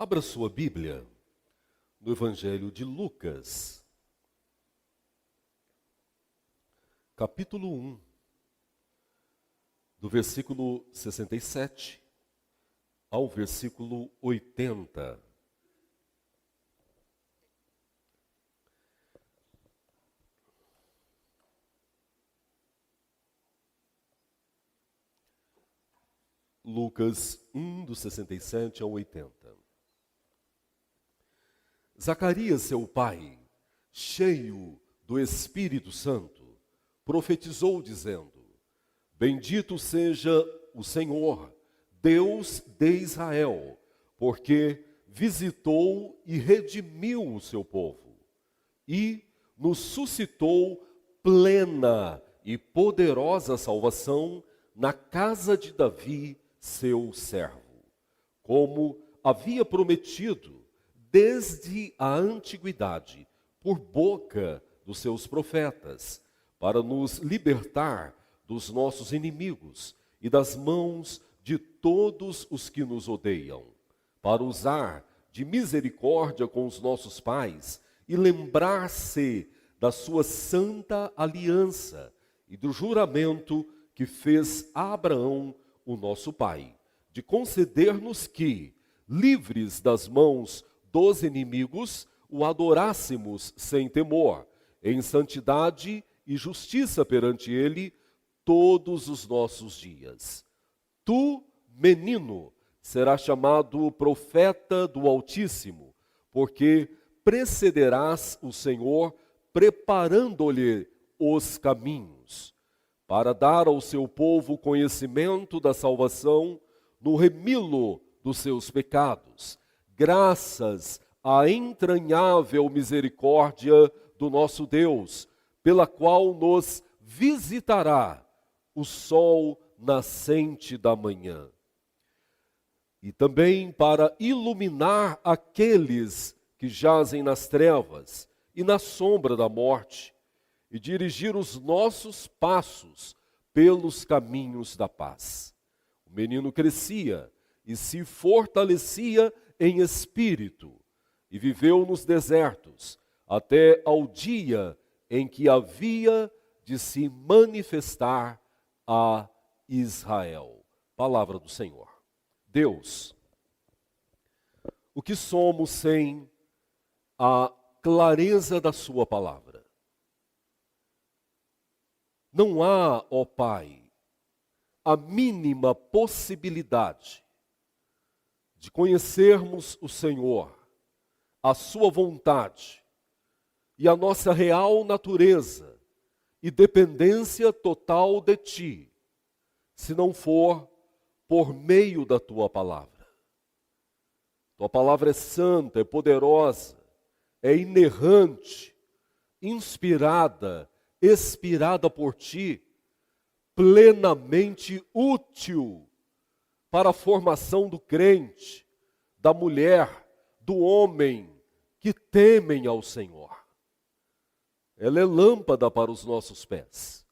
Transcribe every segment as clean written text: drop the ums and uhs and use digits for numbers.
Abra sua Bíblia no Evangelho de Lucas, capítulo 1, do versículo 67 ao versículo 80. Lucas 1, do 67 ao 80. Zacarias, seu pai, cheio do Espírito Santo, profetizou dizendo: Bendito seja o Senhor, Deus de Israel, porque visitou e redimiu o seu povo, e nos suscitou plena e poderosa salvação na casa de Davi, seu servo, como havia prometido desde a antiguidade, por boca dos seus profetas, para nos libertar dos nossos inimigos e das mãos de todos os que nos odeiam, para usar de misericórdia com os nossos pais e lembrar-se da sua santa aliança e do juramento que fez a Abraão, o nosso pai, de conceder-nos que, livres das mãos dos inimigos, o adorássemos sem temor, em santidade e justiça perante ele todos os nossos dias. Tu, menino, serás chamado profeta do Altíssimo, porque precederás o Senhor preparando-lhe os caminhos, para dar ao seu povo conhecimento da salvação no remilo dos seus pecados, graças à entranhável misericórdia do nosso Deus, pela qual nos visitará o sol nascente da manhã. E também para iluminar aqueles que jazem nas trevas e na sombra da morte, e dirigir os nossos passos pelos caminhos da paz. O menino crescia e se fortalecia em espírito, e viveu nos desertos, até ao dia em que havia de se manifestar a Israel. Palavra do Senhor. Deus, o que somos sem a clareza da sua palavra? Não há, ó Pai, a mínima possibilidade de conhecermos o Senhor, a sua vontade e a nossa real natureza e dependência total de Ti, se não for por meio da Tua palavra. Tua palavra é santa, é poderosa, é inerrante, inspirada, expirada por Ti, plenamente útil para a formação do crente, da mulher, do homem que temem ao Senhor. Ela é lâmpada para os nossos pés.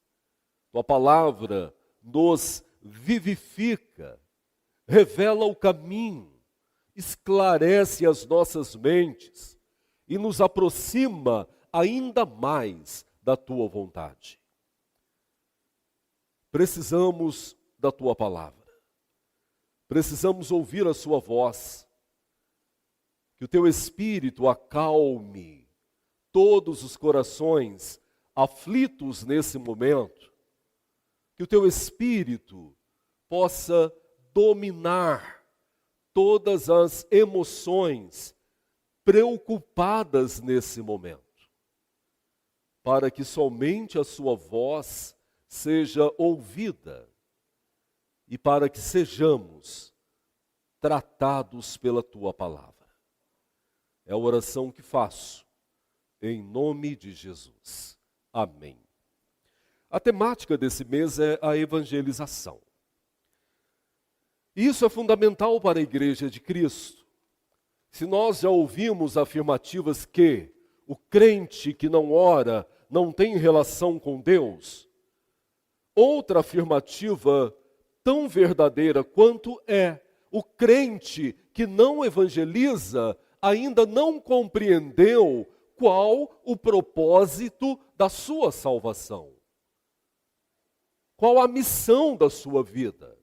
Tua palavra nos vivifica, revela o caminho, esclarece as nossas mentes e nos aproxima ainda mais da Tua vontade. Precisamos da Tua palavra. Precisamos ouvir a sua voz, que o teu Espírito acalme todos os corações aflitos nesse momento, que o teu Espírito possa dominar todas as emoções preocupadas nesse momento, para que somente a sua voz seja ouvida, e para que sejamos tratados pela Tua palavra. É a oração que faço, em nome de Jesus. Amém. A temática desse mês é a evangelização. Isso é fundamental para a Igreja de Cristo. Se nós já ouvimos afirmativas que o crente que não ora não tem relação com Deus, outra afirmativa tão verdadeira quanto é o crente que não evangeliza ainda não compreendeu qual o propósito da sua salvação. Qual a missão da sua vida?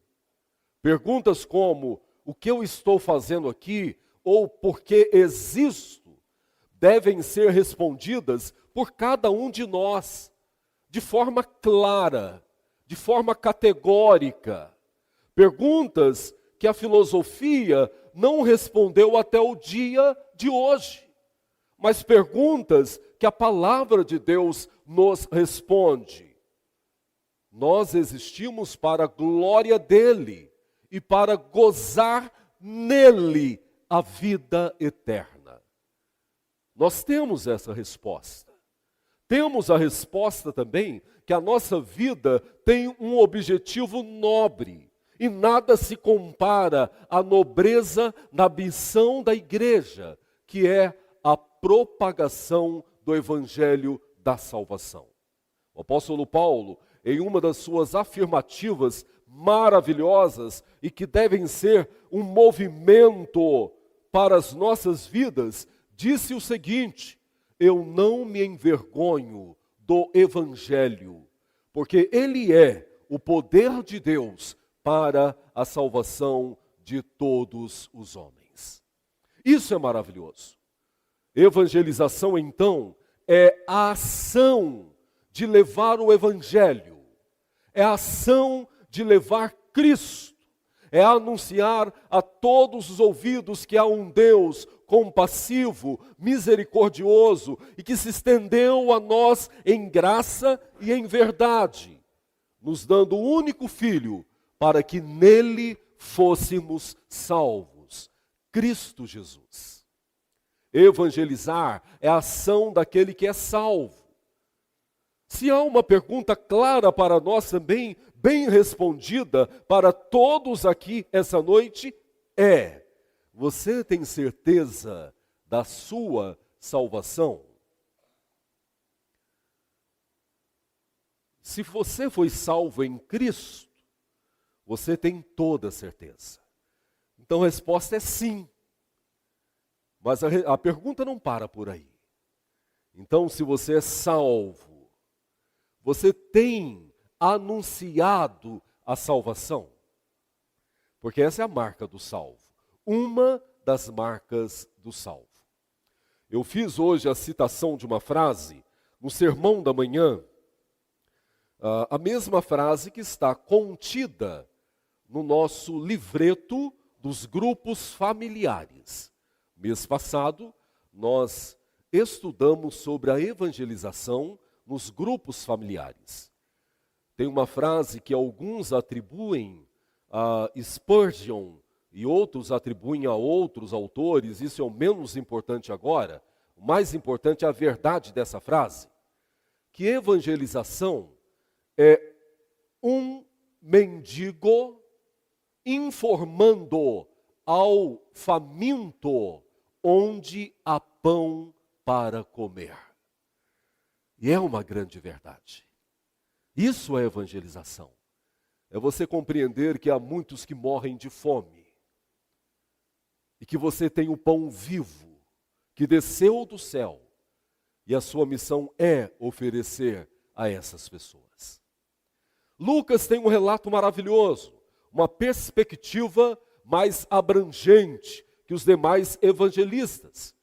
Perguntas como: o que eu estou fazendo aqui? Ou por que existo? Devem ser respondidas por cada um de nós, de forma clara, de forma categórica. Perguntas que a filosofia não respondeu até o dia de hoje, mas perguntas que a palavra de Deus nos responde. Nós existimos para a glória dele e para gozar nele a vida eterna. Nós temos essa resposta. Temos a resposta também que a nossa vida tem um objetivo nobre e nada se compara à nobreza da missão da igreja, que é a propagação do evangelho da salvação. O apóstolo Paulo, em uma das suas afirmativas maravilhosas e que devem ser um movimento para as nossas vidas, disse o seguinte: eu não me envergonho do evangelho, porque ele é o poder de Deus para a salvação de todos os homens. Isso é maravilhoso. Evangelização, então, é a ação de levar o evangelho, é a ação de levar Cristo, é anunciar a todos os ouvidos que há um Deus compassivo, misericordioso e que se estendeu a nós em graça e em verdade, nos dando o único Filho para que nele fôssemos salvos, Cristo Jesus. Evangelizar é a ação daquele que é salvo. Se há uma pergunta clara para nós também, bem respondida para todos aqui essa noite, é: você tem certeza da sua salvação? Se você foi salvo em Cristo, você tem toda a certeza. Então a resposta é sim. Mas a pergunta não para por aí. Então, se você é salvo, você tem anunciado a salvação? Porque essa é a marca do salvo. Uma das marcas do salvo. Eu fiz hoje a citação de uma frase no Sermão da Manhã, a mesma frase que está contida no nosso livreto dos grupos familiares. Mês passado, nós estudamos sobre a evangelização nos grupos familiares. Tem uma frase que alguns atribuem a Spurgeon e outros atribuem a outros autores, isso é o menos importante agora. O mais importante é a verdade dessa frase, que evangelização é um mendigo informando ao faminto onde há pão para comer. E é uma grande verdade. Isso é evangelização. É você compreender que há muitos que morrem de fome. E que você tem o pão vivo, que desceu do céu. E a sua missão é oferecer a essas pessoas. Lucas tem um relato maravilhoso, uma perspectiva mais abrangente que os demais evangelistas.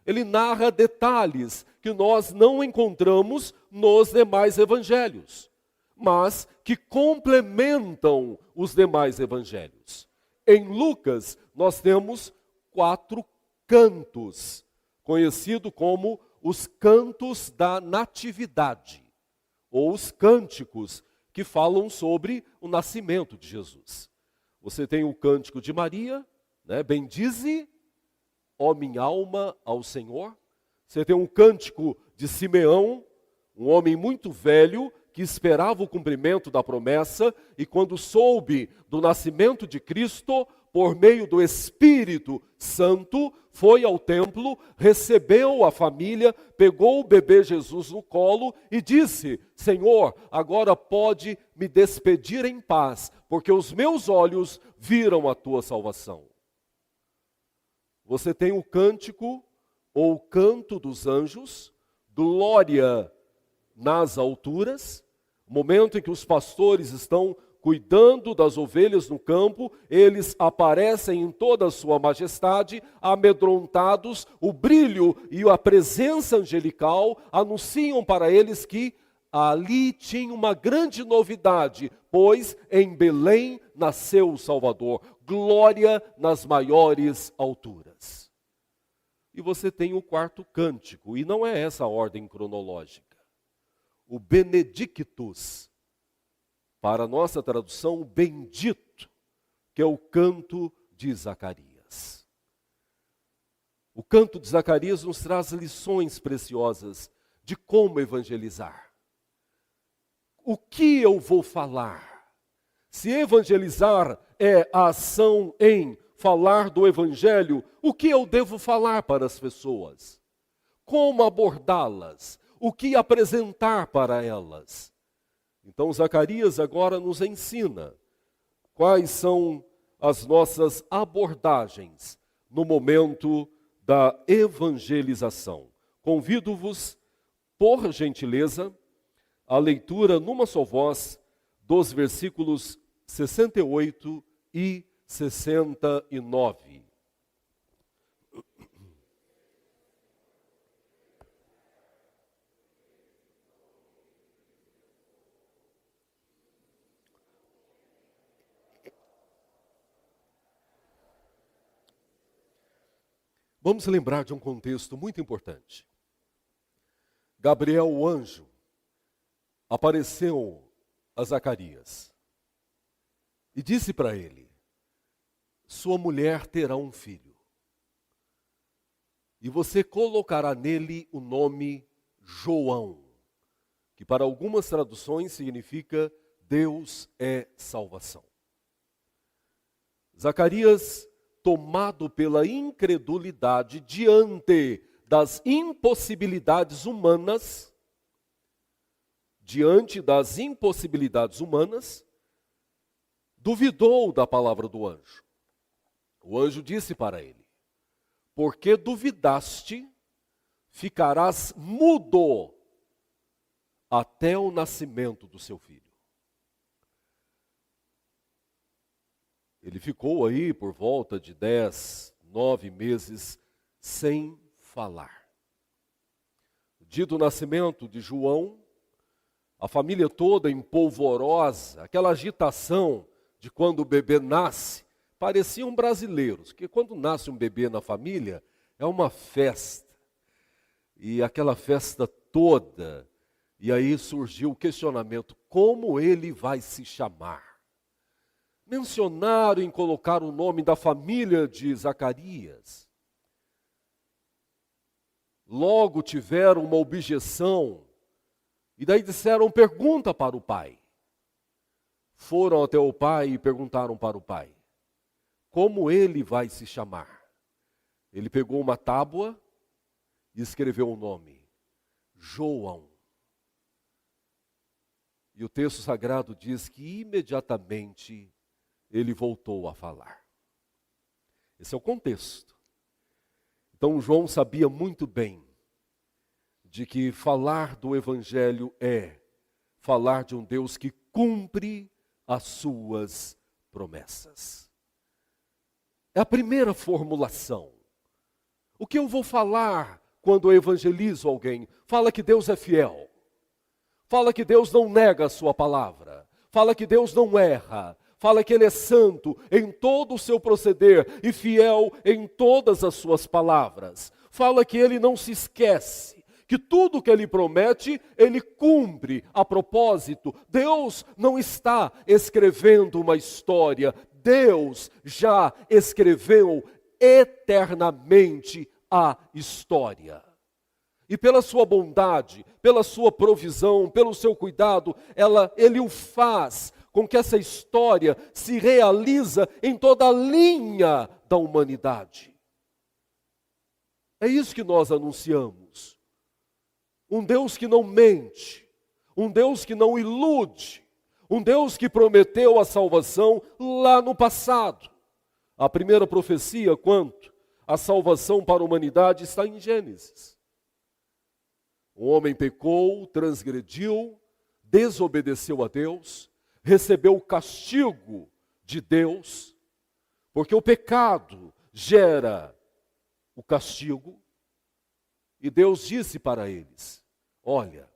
Ele narra detalhes que nós não encontramos nos demais evangelhos, mas que complementam os demais evangelhos. Em Lucas, nós temos 4 cantos, conhecido como os cantos da natividade, ou os cânticos que falam sobre o nascimento de Jesus. Você tem o cântico de Maria, bendize, ó minha alma, ao Senhor. Você tem um cântico de Simeão, um homem muito velho, que esperava o cumprimento da promessa, e quando soube do nascimento de Cristo, por meio do Espírito Santo, foi ao templo, recebeu a família, pegou o bebê Jesus no colo e disse: Senhor, agora pode me despedir em paz, porque os meus olhos viram a tua salvação. você tem o cântico ou canto dos anjos, glória nas alturas, momento em que os pastores estão cuidando das ovelhas no campo, eles aparecem em toda a sua majestade, amedrontados, o brilho e a presença angelical anunciam para eles que ali tinha uma grande novidade, pois em Belém nasceu o Salvador, glória nas maiores alturas. E você tem o quarto cântico, e não é essa a ordem cronológica. O Benedictus, para a nossa tradução, o bendito, que é o canto de Zacarias. O canto de Zacarias nos traz lições preciosas de como evangelizar. O que eu vou falar? Se evangelizar é a ação em falar do evangelho, o que eu devo falar para as pessoas? Como abordá-las? O que apresentar para elas? Então Zacarias agora nos ensina quais são as nossas abordagens no momento da evangelização. Convido-vos, por gentileza, a leitura numa só voz dos versículos 68 e 69. Vamos lembrar de um contexto muito importante. Gabriel, o anjo, apareceu a Zacarias e disse para ele: sua mulher terá um filho, e você colocará nele o nome João, que para algumas traduções significa Deus é salvação. Zacarias, tomado pela incredulidade diante das impossibilidades humanas, duvidou da palavra do anjo. O anjo disse para ele: porque duvidaste, ficarás mudo até o nascimento do seu filho. Ele ficou aí por volta de 10, 9 meses sem falar. No dia do nascimento de João, a família toda em polvorosa, aquela agitação de quando o bebê nasce, pareciam brasileiros, porque quando nasce um bebê na família, é uma festa. E aquela festa toda, e aí surgiu o questionamento: como ele vai se chamar? Mencionaram em colocar o nome da família de Zacarias. Logo tiveram uma objeção, e daí disseram: pergunta para o pai. Foram até o pai e perguntaram para o pai: como ele vai se chamar? Ele pegou uma tábua e escreveu o nome: João. E o texto sagrado diz que imediatamente ele voltou a falar. Esse é o contexto. Então João sabia muito bem de que falar do evangelho é falar de um Deus que cumpre as suas promessas. É a primeira formulação. O que eu vou falar quando eu evangelizo alguém? Fala que Deus é fiel. Fala que Deus não nega a sua palavra. Fala que Deus não erra. Fala que Ele é santo em todo o seu proceder e fiel em todas as suas palavras. Fala que Ele não se esquece, que tudo que Ele promete, Ele cumpre a propósito. Deus não está escrevendo uma história, Deus já escreveu eternamente a história. E pela sua bondade, pela sua provisão, pelo seu cuidado, Ele o faz com que essa história se realiza em toda a linha da humanidade. É isso que nós anunciamos. Um Deus que não mente, um Deus que não ilude, um Deus que prometeu a salvação lá no passado. A primeira profecia quanto A salvação para a humanidade está em Gênesis. O homem pecou, transgrediu, desobedeceu a Deus, recebeu o castigo de Deus, porque o pecado gera o castigo, e Deus disse para eles: olha,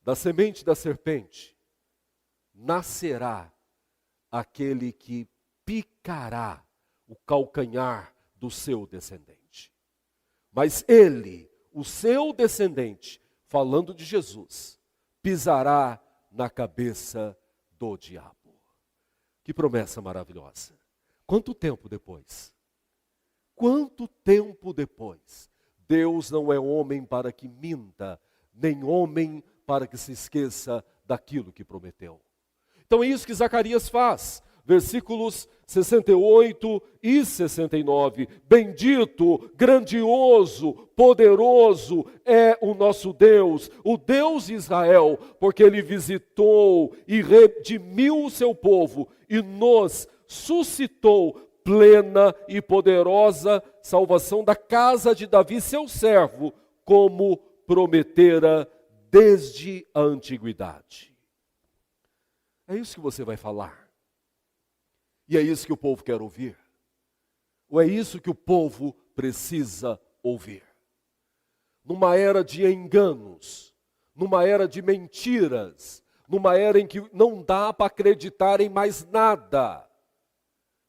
da semente da serpente nascerá aquele que picará o calcanhar do seu descendente. Mas ele, o seu descendente, falando de Jesus, pisará na cabeça do diabo. Que promessa maravilhosa. Quanto tempo depois? Quanto tempo depois? Deus não é homem para que minta, nem homem para que se esqueça daquilo que prometeu. Então é isso que Zacarias faz. Versículos 68 e 69. Bendito, grandioso, poderoso é o nosso Deus, o Deus de Israel, porque Ele visitou e redimiu o seu povo e nos suscitou plena e poderosa salvação da casa de Davi, seu servo, como prometera desde a antiguidade. É isso que você vai falar. E é isso que o povo quer ouvir? Ou é isso que o povo precisa ouvir? Numa era de enganos, numa era de mentiras, numa era em que não dá para acreditar em mais nada.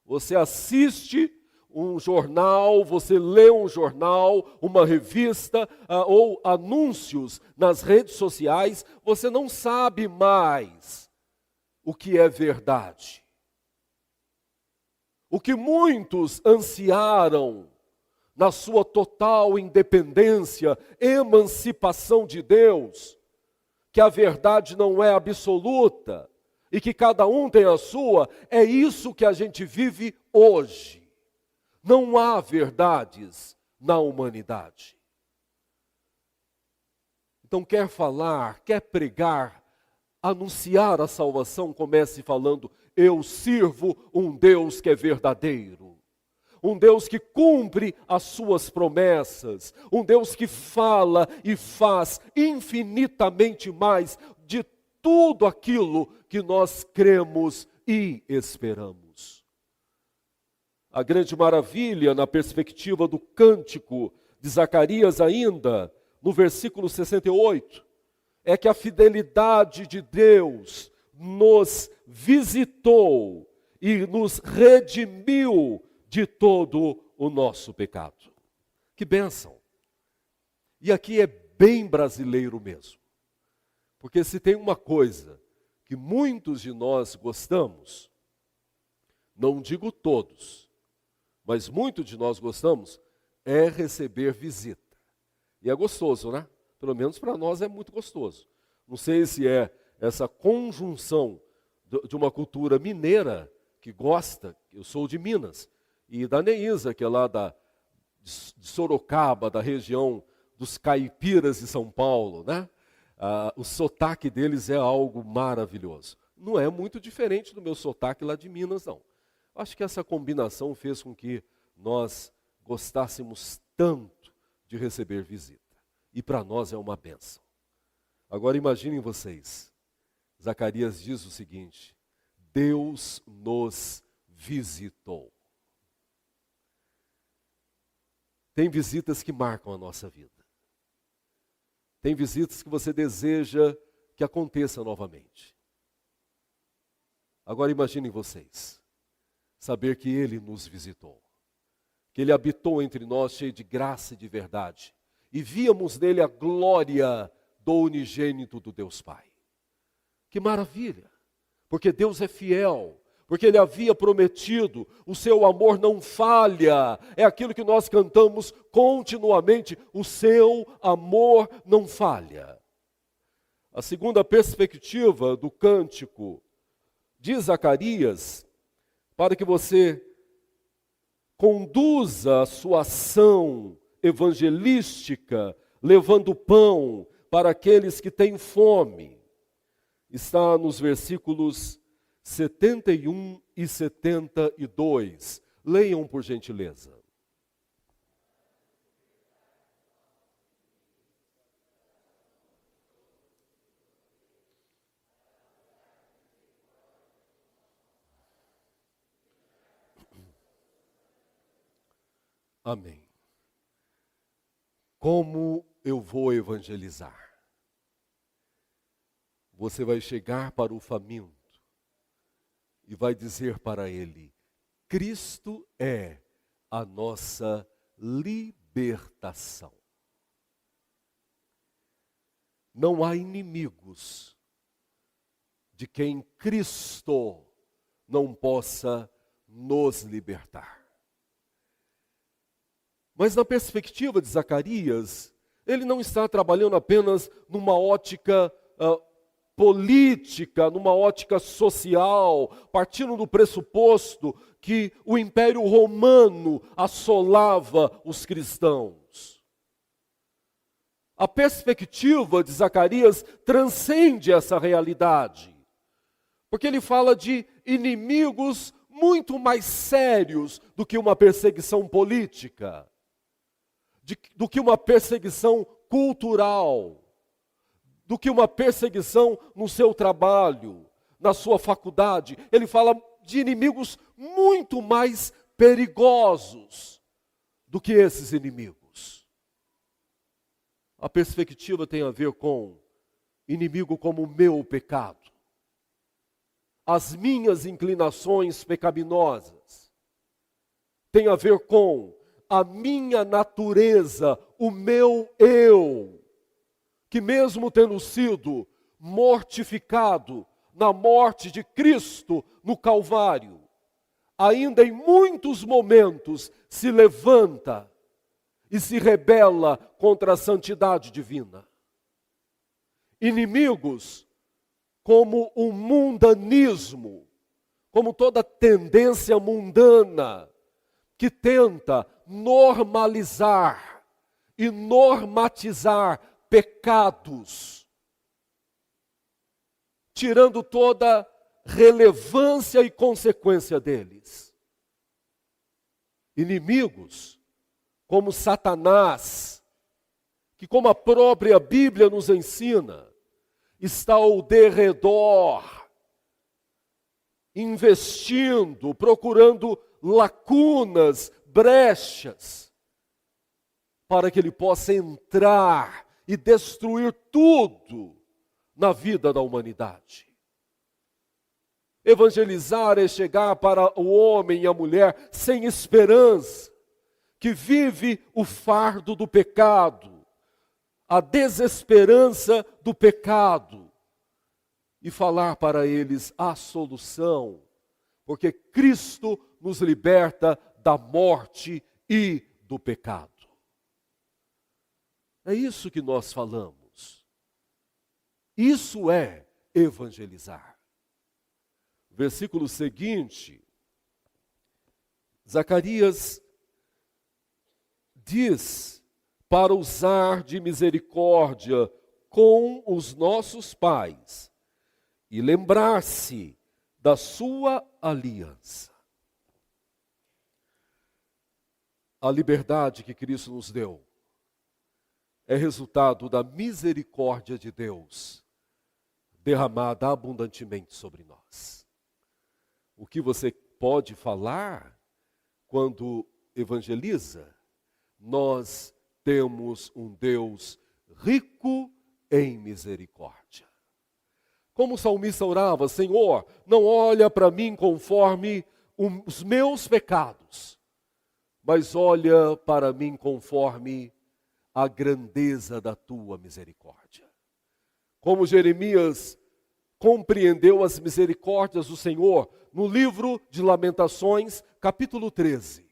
Você assiste um jornal, você lê um jornal, uma revista ou anúncios nas redes sociais, você não sabe mais o que é verdade. O que muitos ansiaram na sua total independência, emancipação de Deus, que a verdade não é absoluta e que cada um tem a sua, é isso que a gente vive hoje. Não há verdades na humanidade. Então, quer falar, quer pregar, anunciar a salvação, comece falando: eu sirvo um Deus que é verdadeiro, um Deus que cumpre as suas promessas, um Deus que fala e faz infinitamente mais de tudo aquilo que nós cremos e esperamos. A grande maravilha na perspectiva do cântico de Zacarias ainda, no versículo 68, é que a fidelidade de Deus nos visitou e nos redimiu de todo o nosso pecado. Que bênção! E aqui é bem brasileiro mesmo. Porque se tem uma coisa que muitos de nós gostamos, não digo todos, mas muitos de nós gostamos, é receber visita. E é gostoso, né? Pelo menos para nós é muito gostoso. Não sei se é essa conjunção de uma cultura mineira que gosta, eu sou de Minas, e da Neísa, que é lá de Sorocaba, da região dos caipiras de São Paulo, né? O sotaque deles é algo maravilhoso. Não é muito diferente do meu sotaque lá de Minas, não. Acho que essa combinação fez com que nós gostássemos tanto de receber visita. E para nós é uma bênção. Agora imaginem vocês, Zacarias diz o seguinte: Deus nos visitou. Tem visitas que marcam a nossa vida. Tem visitas que você deseja que aconteça novamente. Agora imaginem vocês, saber que Ele nos visitou, que Ele habitou entre nós cheio de graça e de verdade, e víamos nele a glória do unigênito do Deus Pai. Que maravilha! Porque Deus é fiel, porque Ele havia prometido, o seu amor não falha, é aquilo que nós cantamos continuamente, o seu amor não falha. A segunda perspectiva do cântico de Zacarias, para que você conduza a sua ação evangelística, levando pão para aqueles que têm fome, está nos versículos 71 e 72. Leiam por gentileza. Amém. Como eu vou evangelizar? Você vai chegar para o faminto e vai dizer para ele: Cristo é a nossa libertação. Não há inimigos de quem Cristo não possa nos libertar. Mas na perspectiva de Zacarias, ele não está trabalhando apenas numa ótica política, numa ótica social, partindo do pressuposto que o Império Romano assolava os cristãos. A perspectiva de Zacarias transcende essa realidade, porque ele fala de inimigos muito mais sérios do que uma perseguição política, do que uma perseguição cultural, do que uma perseguição no seu trabalho, na sua faculdade. Ele fala de inimigos muito mais perigosos do que esses inimigos. A perspectiva tem a ver com inimigo como o meu pecado, as minhas inclinações pecaminosas. Tem a ver com a minha natureza, o meu eu, que mesmo tendo sido mortificado na morte de Cristo no Calvário, ainda em muitos momentos se levanta e se rebela contra a santidade divina. Inimigos como o mundanismo, como toda tendência mundana que tenta normalizar e normatizar pecados, tirando toda relevância e consequência deles. Inimigos como Satanás, que como a própria Bíblia nos ensina, está ao derredor, investindo, procurando lacunas, brechas, para que ele possa entrar e destruir tudo na vida da humanidade. Evangelizar é chegar para o homem e a mulher sem esperança, que vive o fardo do pecado, a desesperança do pecado, e falar para eles a solução, porque Cristo nos liberta da morte e do pecado. É isso que nós falamos. Isso é evangelizar. Versículo seguinte, Zacarias diz para usar de misericórdia com os nossos pais e lembrar-se da sua aliança. A liberdade que Cristo nos deu é resultado da misericórdia de Deus derramada abundantemente sobre nós. O que você pode falar quando evangeliza? Nós temos um Deus rico em misericórdia. Como o salmista orava: Senhor, não olha para mim conforme os meus pecados, mas olha para mim conforme a grandeza da tua misericórdia. Como Jeremias compreendeu as misericórdias do Senhor no livro de Lamentações, capítulo 13.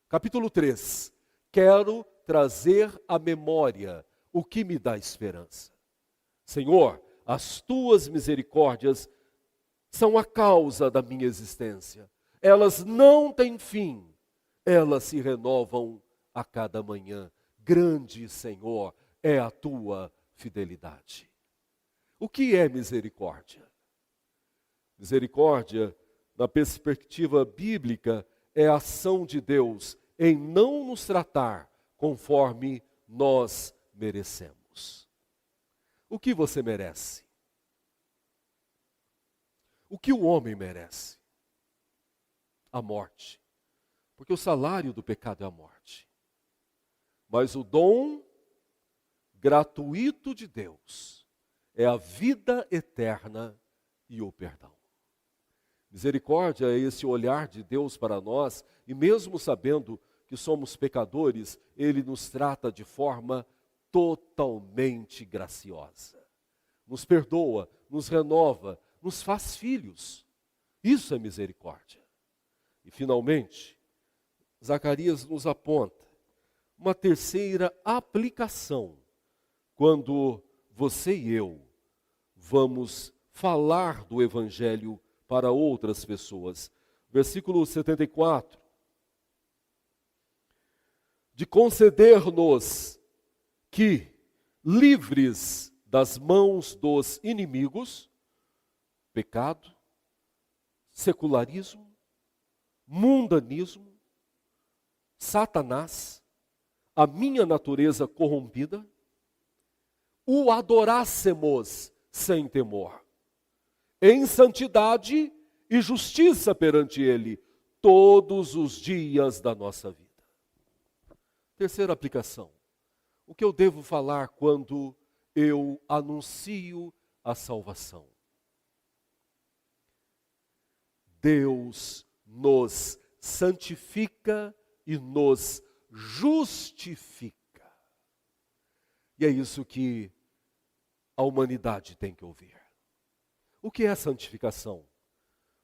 Capítulo 3. Quero trazer à memória o que me dá esperança. Senhor, as tuas misericórdias são a causa da minha existência. Elas não têm fim, elas se renovam a cada manhã. Grande, Senhor, é a tua fidelidade. O que é misericórdia? Misericórdia, na perspectiva bíblica, é a ação de Deus em não nos tratar conforme nós merecemos. O que você merece? O que o homem merece? A morte. Porque o salário do pecado é a morte. Mas o dom gratuito de Deus é a vida eterna e o perdão. Misericórdia é esse olhar de Deus para nós, e mesmo sabendo que somos pecadores, Ele nos trata de forma totalmente graciosa. Nos perdoa, nos renova, nos faz filhos. Isso é misericórdia. E finalmente, Zacarias nos aponta uma terceira aplicação quando você e eu vamos falar do Evangelho para outras pessoas. Versículo 74. De conceder-nos que, livres das mãos dos inimigos, pecado, secularismo, mundanismo, Satanás, a minha natureza corrompida, o adorássemos sem temor, em santidade e justiça perante Ele, todos os dias da nossa vida. Terceira aplicação. O que eu devo falar quando eu anuncio a salvação? Deus nos santifica e nos justifica. E é isso que a humanidade tem que ouvir. O que é santificação?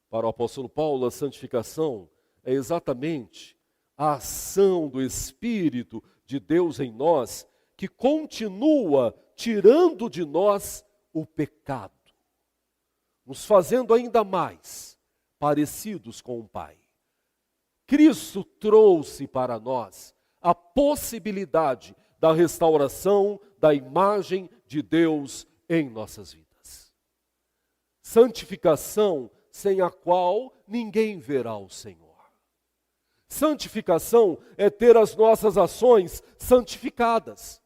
Para o apóstolo Paulo, a santificação é exatamente a ação do Espírito de Deus em nós, que continua tirando de nós o pecado, nos fazendo ainda mais parecidos com o Pai. Cristo trouxe para nós a possibilidade da restauração da imagem de Deus em nossas vidas. Santificação sem a qual ninguém verá o Senhor. Santificação é ter as nossas ações santificadas,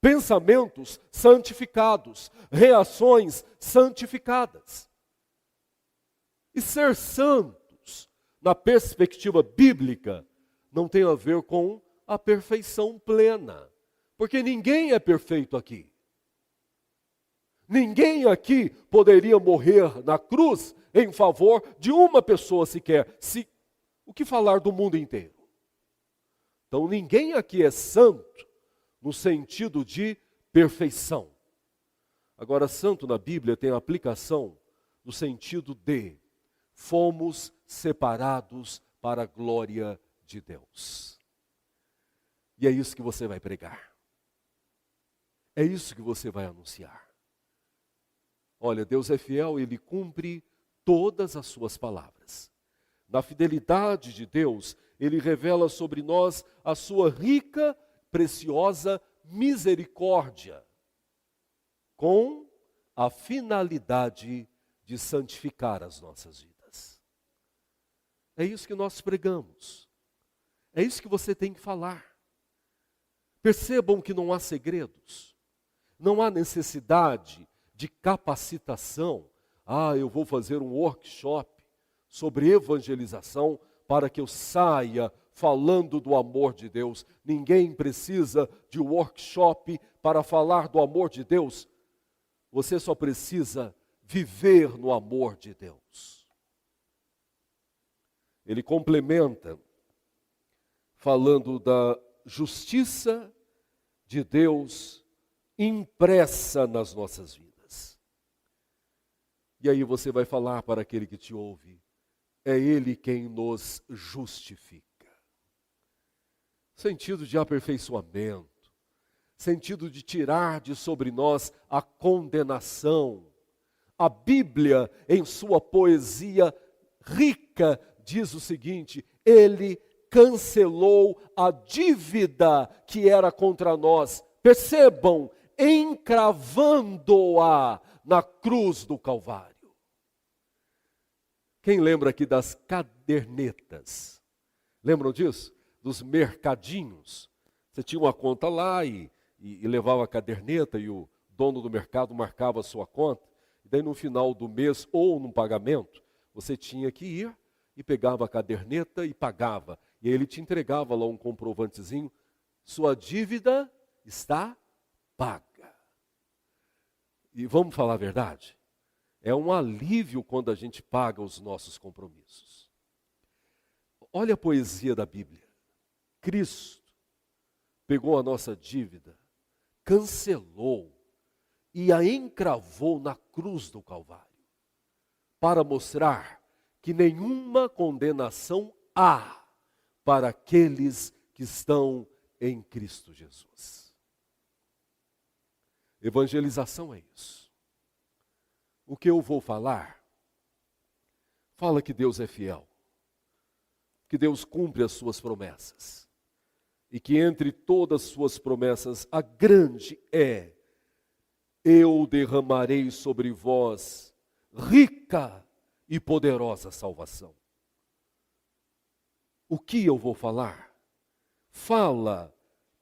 pensamentos santificados, reações santificadas. E ser santos, na perspectiva bíblica, não tem a ver com a perfeição plena, porque ninguém é perfeito aqui. Ninguém aqui poderia morrer na cruz em favor de uma pessoa sequer. O que falar do mundo inteiro? Então ninguém aqui é santo no sentido de perfeição. Agora, santo na Bíblia tem a aplicação no sentido de fomos separados para a glória de Deus. E é isso que você vai pregar. É isso que você vai anunciar. Olha, Deus é fiel, Ele cumpre todas as suas palavras. Na fidelidade de Deus, Ele revela sobre nós a sua rica, preciosa misericórdia, com a finalidade de santificar as nossas vidas. É isso que nós pregamos. É isso que você tem que falar. Percebam que não há segredos. Não há necessidade de capacitação. Eu vou fazer um workshop sobre evangelização para que eu saia falando do amor de Deus. Ninguém precisa de workshop para falar do amor de Deus. Você só precisa viver no amor de Deus. Ele complementa falando da justiça de Deus impressa nas nossas vidas. E aí você vai falar para aquele que te ouve: é Ele quem nos justifica. Sentido de aperfeiçoamento, sentido de tirar de sobre nós a condenação. A Bíblia, em sua poesia rica, diz o seguinte: Ele cancelou a dívida que era contra nós. Percebam, encravando-a na cruz do Calvário. Quem lembra aqui das cadernetas? Lembram disso? Dos mercadinhos. Você tinha uma conta lá e levava a caderneta e o dono do mercado marcava a sua conta. E daí no final do mês ou no pagamento, você tinha que ir e pegava a caderneta e pagava. E aí ele te entregava lá um comprovantezinho, sua dívida está paga. E vamos falar a verdade? É um alívio quando a gente paga os nossos compromissos. Olha a poesia da Bíblia. Cristo pegou a nossa dívida, cancelou e a encravou na cruz do Calvário, para mostrar que nenhuma condenação há para aqueles que estão em Cristo Jesus. Evangelização é isso. O que eu vou falar, fala que Deus é fiel, que Deus cumpre as suas promessas, e que entre todas as suas promessas, a grande é: eu derramarei sobre vós rica e poderosa salvação. O que eu vou falar? Fala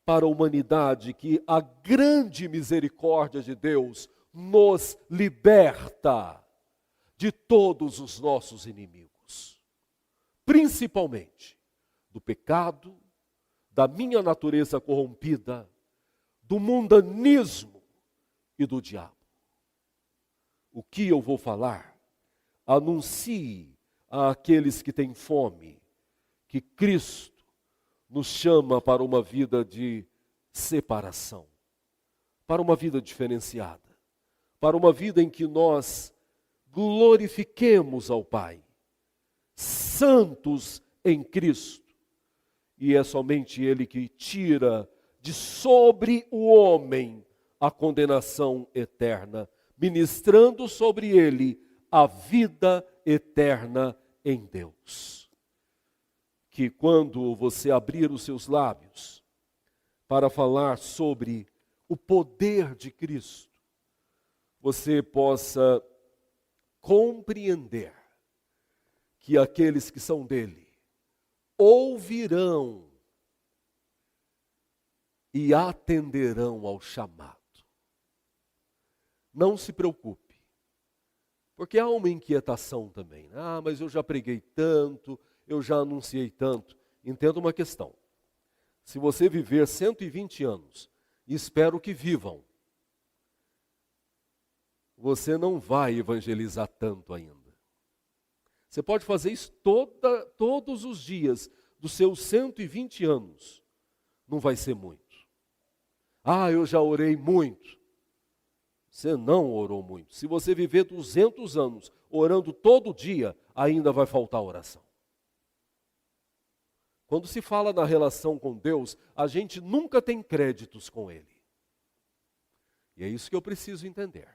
para a humanidade que a grande misericórdia de Deus nos liberta de todos os nossos inimigos, principalmente do pecado, da minha natureza corrompida, do mundanismo e do diabo. O que eu vou falar? Anuncie àqueles que têm fome que Cristo nos chama para uma vida de separação, para uma vida diferenciada, para uma vida em que nós glorifiquemos ao Pai, santos em Cristo. E é somente Ele que tira de sobre o homem a condenação eterna, ministrando sobre ele a vida eterna em Deus. Que quando você abrir os seus lábios para falar sobre o poder de Cristo, você possa compreender que aqueles que são dele ouvirão e atenderão ao chamado. Não se preocupe, porque há uma inquietação também. Ah, mas eu já preguei tanto, eu já anunciei tanto. Entenda uma questão. Se você viver 120 anos, e espero que vivam, você não vai evangelizar tanto ainda. Você pode fazer isso todos os dias dos seus 120 anos. Não vai ser muito. Ah, eu já orei muito. Você não orou muito. Se você viver 200 anos orando todo dia, ainda vai faltar oração. Quando se fala na relação com Deus, a gente nunca tem créditos com Ele. E é isso que eu preciso entender.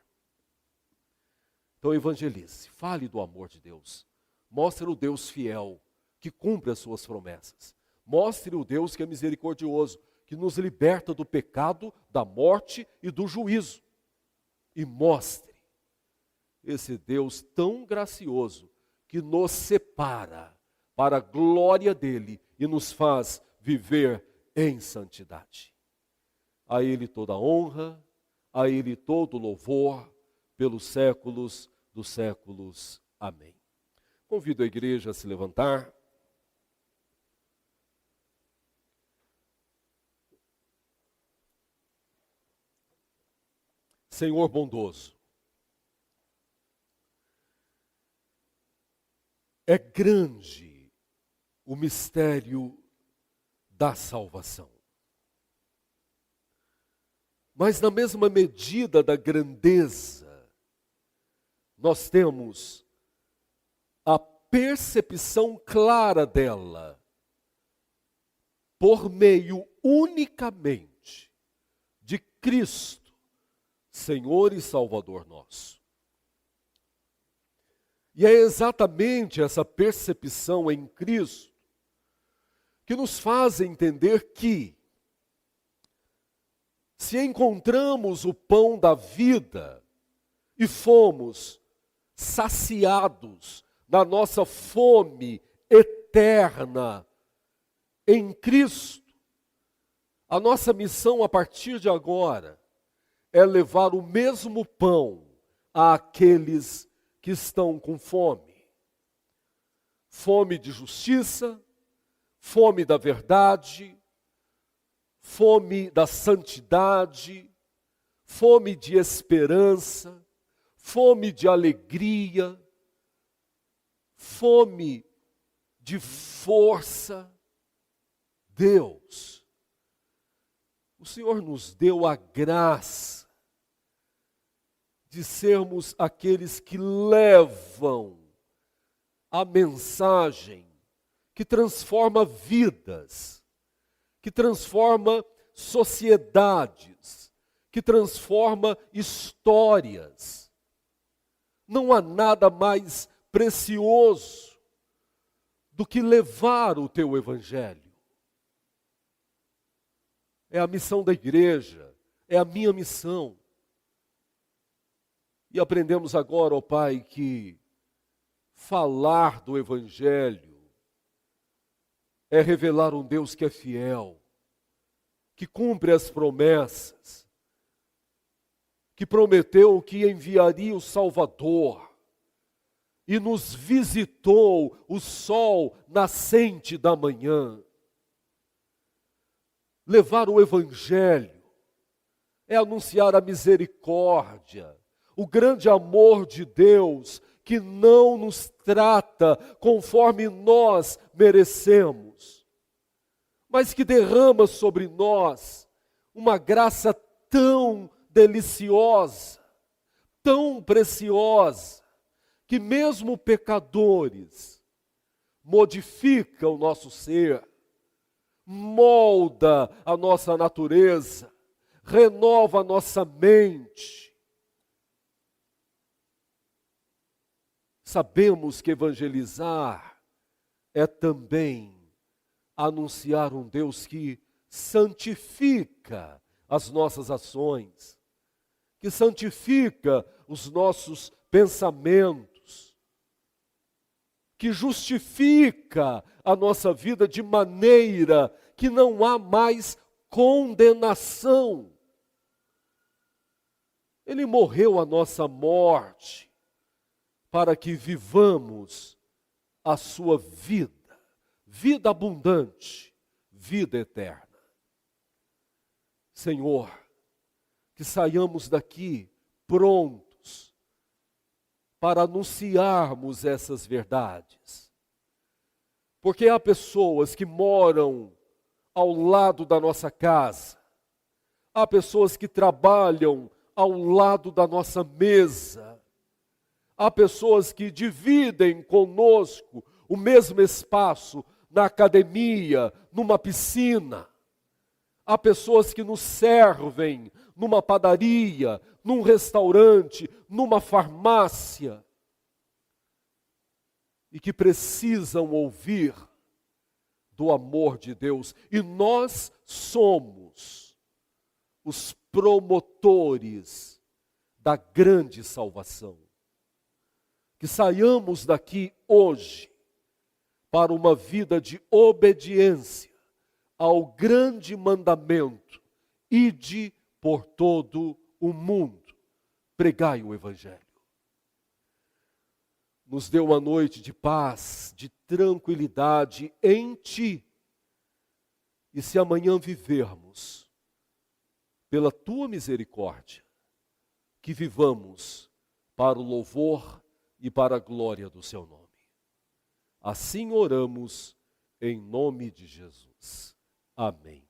Então evangelize, fale do amor de Deus. Mostre o Deus fiel, que cumpre as suas promessas. Mostre o Deus que é misericordioso, que nos liberta do pecado, da morte e do juízo. E mostre esse Deus tão gracioso, que nos separa para a glória dele e nos faz viver em santidade. A Ele toda honra, a Ele todo louvor, pelos séculos dos séculos. Amém. Convido a igreja a se levantar. Senhor bondoso, é grande o mistério da salvação. Mas na mesma medida da grandeza, nós temos a percepção clara dela por meio unicamente de Cristo, Senhor e Salvador nosso. E é exatamente essa percepção em Cristo que nos faz entender que, se encontramos o pão da vida e fomos saciados na nossa fome eterna em Cristo, a nossa missão a partir de agora é levar o mesmo pão àqueles que estão com fome. Fome de justiça, fome da verdade, fome da santidade, fome de esperança, fome de alegria, fome de força. Deus, o Senhor nos deu a graça de sermos aqueles que levam a mensagem que transforma vidas, que transforma sociedades, que transforma histórias. Não há nada mais precioso do que levar o teu evangelho. É a missão da igreja, é a minha missão. E aprendemos agora, ó Pai, que falar do evangelho é revelar um Deus que é fiel, que cumpre as promessas, que prometeu que enviaria o Salvador e nos visitou o sol nascente da manhã. Levar o evangelho é anunciar a misericórdia, o grande amor de Deus que não nos trata conforme nós merecemos, mas que derrama sobre nós uma graça tão deliciosa, tão preciosa, que mesmo pecadores modifica o nosso ser, molda a nossa natureza, renova a nossa mente. Sabemos que evangelizar é também anunciar um Deus que santifica as nossas ações, que santifica os nossos pensamentos, que justifica a nossa vida de maneira que não há mais condenação. Ele morreu a nossa morte para que vivamos a sua vida, vida abundante, vida eterna. Senhor, que saiamos daqui prontos para anunciarmos essas verdades. Porque há pessoas que moram ao lado da nossa casa, há pessoas que trabalham ao lado da nossa mesa, há pessoas que dividem conosco o mesmo espaço na academia, numa piscina. Há pessoas que nos servem numa padaria, num restaurante, numa farmácia, e que precisam ouvir do amor de Deus. E nós somos os promotores da grande salvação. Que saiamos daqui hoje para uma vida de obediência ao grande mandamento: ide por todo o mundo, pregai o evangelho. Nos dê uma noite de paz, de tranquilidade em Ti. E se amanhã vivermos pela Tua misericórdia, que vivamos para o louvor e para a glória do Seu nome. Assim oramos em nome de Jesus. Amém.